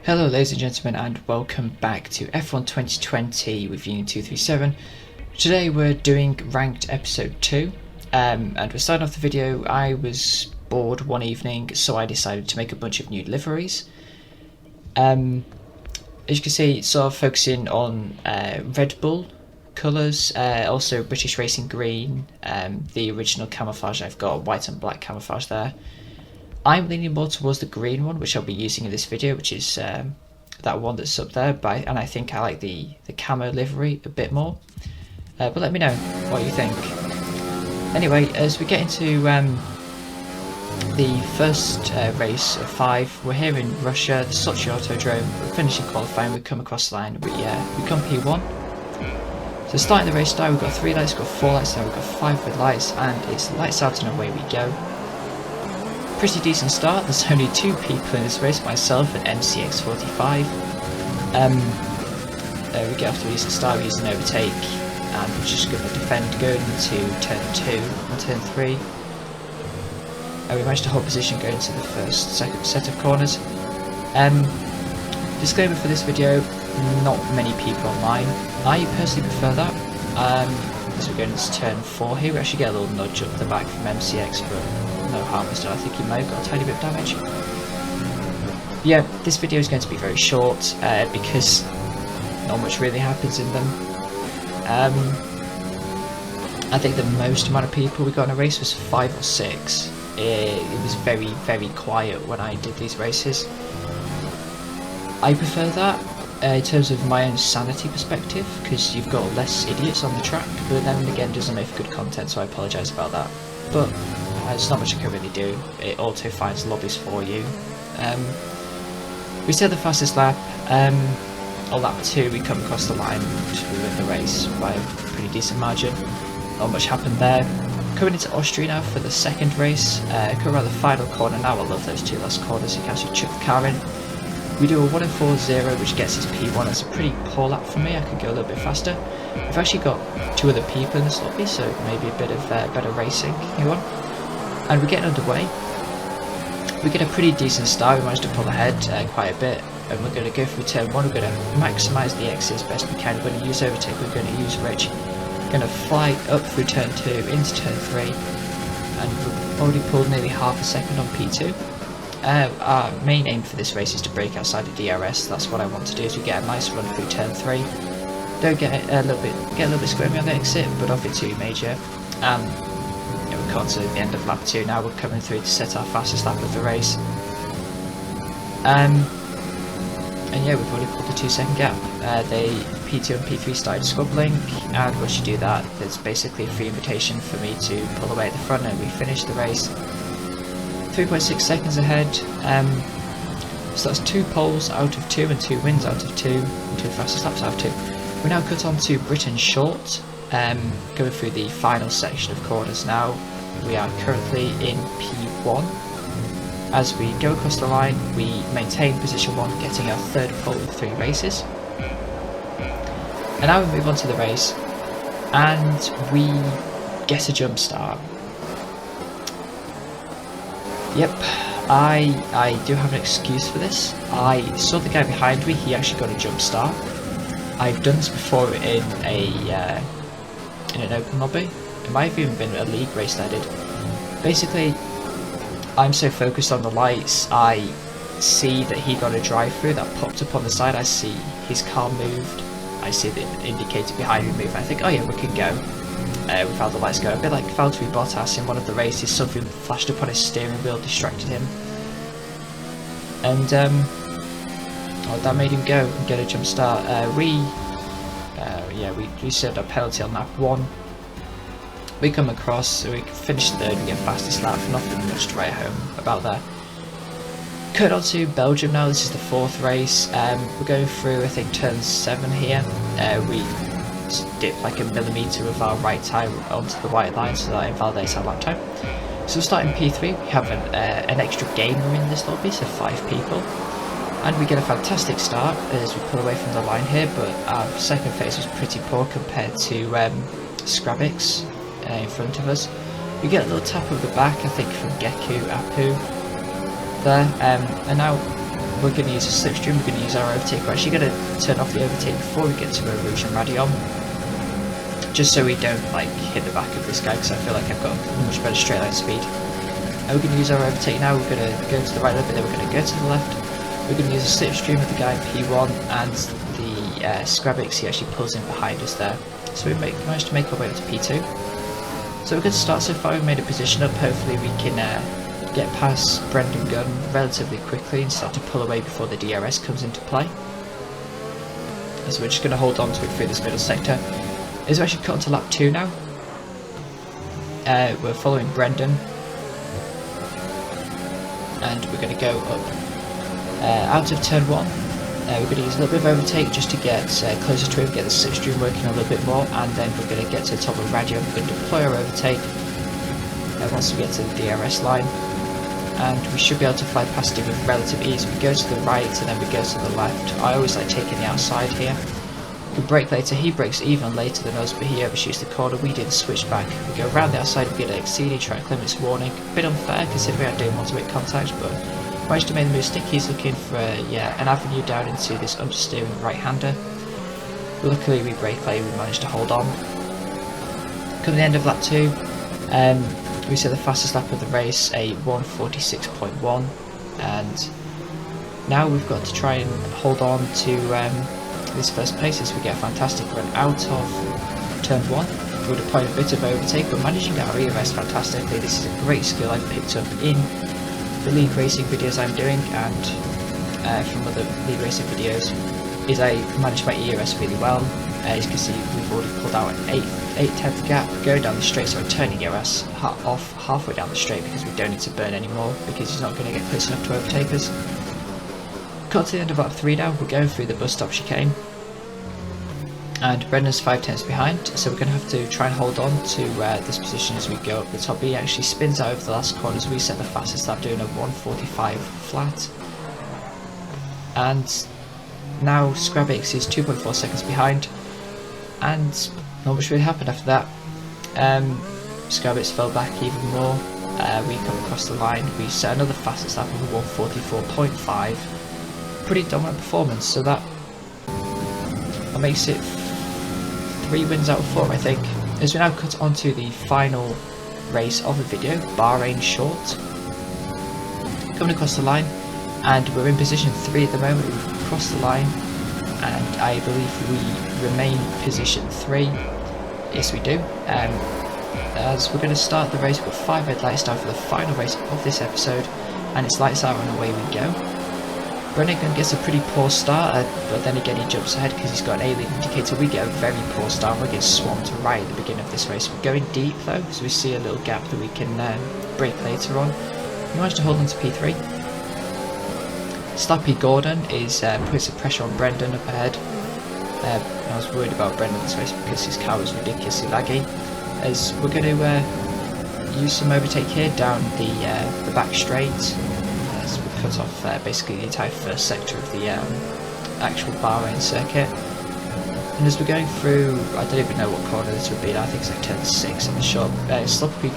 Hello ladies and gentlemen, and welcome back to F1 2020 with Union237. Today we're doing Ranked Episode 2, and we're starting off the video. I was bored one evening, so I decided to make a bunch of new liveries. As you can see, sort of focusing on Red Bull colours, also British Racing Green, the original camouflage I've got, white and black camouflage there. I'm leaning more towards the green one, which I'll be using in this video, which is that one that's up there, and I think I like the camo livery a bit more. But let me know what you think. Anyway, as we get into the first race of 5, we're here in Russia, the Sochi Autodrome. We're finishing qualifying, we come across the line, we come P1. So starting the race now, we've got 3 lights, we've got 4 lights now, we've got 5 red lights, and it's lights out and away we go. Pretty decent start. There's only 2 people in this race, myself and MCX45. We get off to a decent start, we use an overtake, and we're just going to defend going into turn 2 and turn 3. We managed to hold position going into the second set of corners. Disclaimer for this video, not many people online. I personally prefer that. As we're going into turn 4 here, we actually get a little nudge up the back from MCX, but no harm was done. I think he may have got a tiny bit of damage. Yeah, this video is going to be very short because not much really happens in them. I think the most amount of people we got in a race was 5 or 6. It was very, very quiet when I did these races. I prefer that in terms of my own sanity perspective, because you've got less idiots on the track, but then again doesn't make good content, so I apologise about that. But there's not much I can really do. It auto finds lobbies for you. We set the fastest lap. On lap 2 we come across the line to win the race by a pretty decent margin. Not much happened there. Coming into Austria now for the second race. Coming around the final corner now. I love those 2 last corners. You can actually chuck the car in. We do a 1:04.0, which gets us P1. That's a pretty poor lap for me. I could go a little bit faster. We've actually got 2 other people in this lobby, so maybe a bit of better racing here on. And we're getting underway. We get a pretty decent start. We managed to pull ahead quite a bit, and we're going to go through turn 1. We're going to maximise the exit as best we can. We're going to use overtake. We're going to use rich. We're going to fly up through turn 2 into turn 3, and we've already pulled nearly half a second on P2. Our main aim for this race is to break outside of DRS. That's what I want to do. Is we get a nice run through turn 3. Don't get a little bit squirmy on the exit, but off it too major. We're caught to the end of lap 2 now. We're coming through to set our fastest lap of the race. And yeah, we've already pulled the 2-second gap. The P2 and P3 started squabbling, and once you do that, there's basically a free invitation for me to pull away at the front, and we finish the race 3.6 seconds ahead. So that's 2 poles out of 2 and 2 wins out of 2, and 2 fastest laps out of 2. We're now cut on to Britain Short, going through the final section of corners now. We are currently in P1. As we go across the line, we maintain position 1, getting our 3rd pole of 3 races. And now we move on to the race, and we get a jump start. Yep, I do have an excuse for this. I saw the guy behind me, he actually got a jump start. I've done this before in an open lobby. It might have even been a league race that I did. Basically, I'm so focused on the lights, I see that he got a drive through that popped up on the side. I see his car moved, I see the indicator behind me move. I think, oh yeah, we can go. Without the lights go. A bit like Valtteri Bottas in one of the races, something flashed up on his steering wheel, distracted him. And that made him go and get a jump start. We served our penalty on lap 1. We come across, so we finish 3rd, we get fastest lap, nothing much to write home about there. Cut on to Belgium now. This is the 4th race. We're going through, I think, turn 7 here. We dip like a millimetre of our right tyre onto the white line, so that invalidates our lap time. So starting P3, we have an extra gamer in this lobby, so 5 people. And we get a fantastic start as we pull away from the line here, but our second phase was pretty poor compared to Scrabix in front of us. We get a little tap of the back, I think from Geku, Apu there, and now we're going to use a slipstream, we're going to use our overtake. We're actually going to turn off the overtake before we get to Eau Rouge and Radion, just so we don't like hit the back of this guy, because I feel like I've got much better straight line speed. And we're going to use our overtake now. We're going to go to the right a little bit, then we're going to go to the left. We're going to use a slipstream with the guy in P1, and the Scrabix, he actually pulls in behind us there. So we managed to make our way up to P2. So we're good to start so far. We've made a position up. Hopefully we can get past Brendan Gunn relatively quickly and start to pull away before the DRS comes into play. So we're just going to hold on to it through this middle sector. As we actually cut onto lap 2 now. We're following Brendan. And we're going to go up out of turn 1. We're going to use a little bit of overtake just to get closer to him, get the slipstream working a little bit more, and then we're going to get to the top of Radion. We're going to deploy our overtake once we get to the DRS line, and we should be able to fly past him with relative ease. We go to the right and then we go to the left. I always like taking the outside here. We brake later, he brakes even later than us, but he overshoots the corner. We do the switchback. We go around the outside, we get an exceeding track limits warning. A bit unfair considering I don't want to make contact, but managed to make the move stick. He's looking for an avenue down into this understeering right-hander. Luckily we brake late, we managed to hold on. Come to the end of lap 2, we set the fastest lap of the race, a 1:46.1, and now we've got to try and hold on to this first place as we get a fantastic run out of turn 1. We're deploying a bit of overtake, but managing our ERS fantastically. This is a great skill I've picked up in the league racing videos I'm doing, and from other league racing videos, is I manage my ERS really well. As you can see, we've already pulled out an 8/10 gap going down the straight, so I'm turning ERS off halfway down the straight because we don't need to burn anymore, because he's not going to get close enough to overtake us. Cut to the end of lap 3 now. We're going through the bus stop chicane, and Brendan's 5/10 behind, so we're going to have to try and hold on to this position as we go up the top. He actually spins out over the last corner as we set the fastest lap, doing a 1:45 flat. And now Scrabix is 2.4 seconds behind, and not much really happened after that. Scrabix fell back even more. We come across the line, we set another fastest lap of a 1:44.5. Pretty dominant performance, so that makes it 3 wins out of 4, I think. As we now cut onto the final race of the video, Bahrain Short. Coming across the line, and we're in position 3 at the moment. We've crossed the line, and I believe we remain position 3. Yes, we do. As we're going to start the race, we've got 5 red lights down for the final race of this episode, and it's lights out and away we go. Brendan gets a pretty poor start, but then again he jumps ahead because he's got an alien indicator. We get a very poor start, and we get swamped right at the beginning of this race. We're going deep though, so we see a little gap that we can break later on. We managed to hold on to P3. Slappy Gordon is putting some pressure on Brendan up ahead. I was worried about Brendan this race because his car was ridiculously laggy. As we're going to use some overtake here down the back straight. As we cut off basically the entire first sector of the actual Bahrain circuit. And as we're going through, I don't even know what corner this would be. I think it's like turn 6 on the shop. Slappy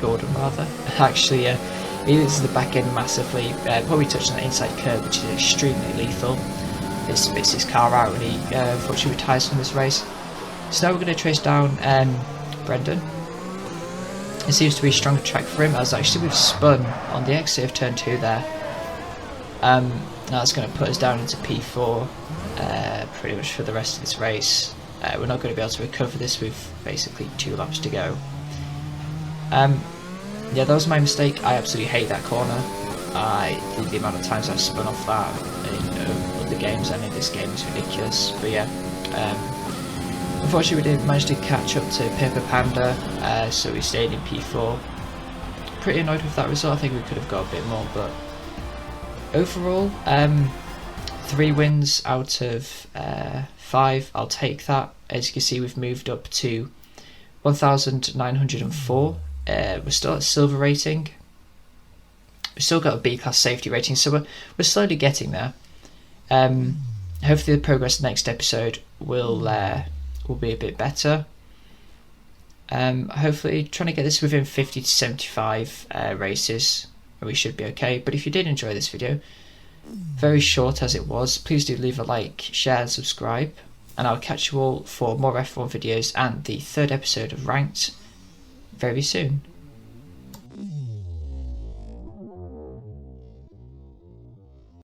Gordon rather. Actually, he uses the back end massively. Probably touching that inside curve, which is extremely lethal. It spits his car out, and he unfortunately retires from this race. So now we're going to trace down Brendan. It seems to be a stronger track for him, as actually we've spun on the exit of turn 2 there. Now that's going to put us down into P4 pretty much for the rest of this race. We're not going to be able to recover this with basically 2 laps to go. Yeah, that was my mistake. I absolutely hate that corner. The amount of times I've spun off that in other games and in this game is ridiculous. But yeah, unfortunately we didn't manage to catch up to Paper Panda, so we stayed in P4. Pretty annoyed with that result. I think we could have got a bit more, but overall, 3 wins out of 5. I'll take that. As you can see, we've moved up to 1,904. We're still at silver rating. We've still got a B-class safety rating, so we're slowly getting there. Hopefully the progress next episode will be a bit better. Hopefully trying to get this within 50 to 75 races, we should be okay. But if you did enjoy this video, Very short as it was. Please do leave a like, share and subscribe, and I'll catch you all for more F1 videos and the third episode of Ranked very soon.